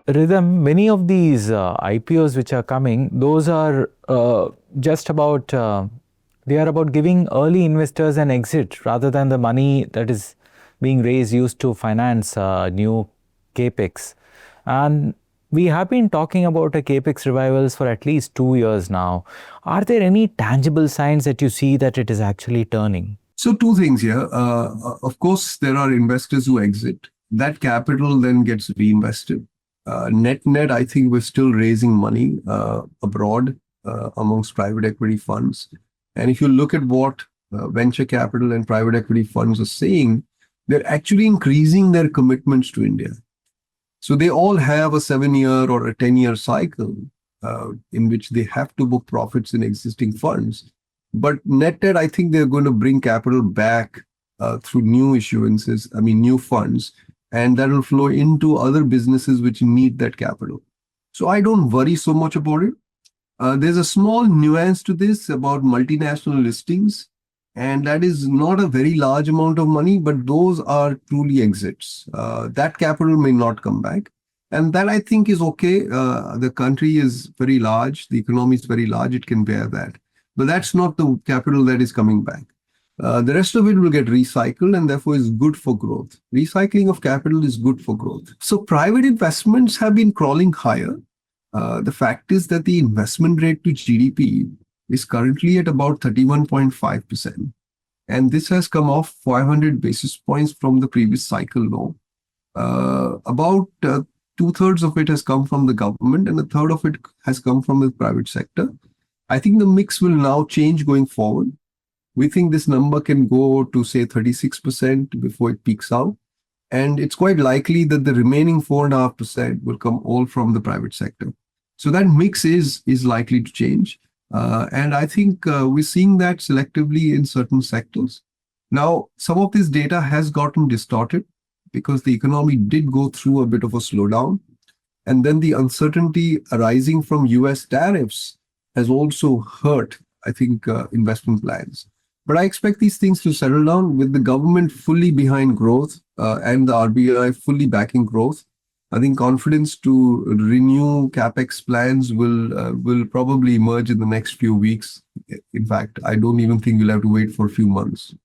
Rhythm, many of these IPOs which are coming, those are just about, they are about giving early investors an exit rather than the money that is being raised used to finance new capex. And we have been talking about a capex revivals for at least 2 years now. Are there any tangible signs that you see that it is actually turning? So two things here. Of course, there are investors who exit. That capital then gets reinvested. Net, I think we're still raising money abroad amongst private equity funds. And if you look at what venture capital and private equity funds are saying, they're actually increasing their commitments to India. So they all have a 7-year or a 10-year cycle in which they have to book profits in existing funds. But net, I think they're going to bring capital back through new issuances, new funds, and that will flow into other businesses which need that capital. So I don't worry so much about it. There's a small nuance to this about multinational listings, and that is not a very large amount of money, but those are truly exits. That capital may not come back. And that I think is okay. The country is very large. The economy is very large. It can bear that. But that's not the capital that is coming back. The rest of it will get recycled and therefore is good for growth. Recycling of capital is good for growth. So private investments have been crawling higher. The fact is that the investment rate to GDP is currently at about 31.5%. And this has come off 500 basis points from the previous cycle low. About 2/3 of it has come from the government and a third of it has come from the private sector. I think the mix will now change going forward. We think this number can go to say 36% before it peaks out. And it's quite likely that the remaining 4.5% will come all from the private sector. So that mix is likely to change. And I think we're seeing that selectively in certain sectors. Now, some of this data has gotten distorted because the economy did go through a bit of a slowdown. And then the uncertainty arising from US tariffs has also hurt, I think, investment plans. But I expect these things to settle down with the government fully behind growth and the RBI fully backing growth. I think confidence to renew capex plans will probably emerge in the next few weeks. In fact, I don't even think we'll have to wait for a few months.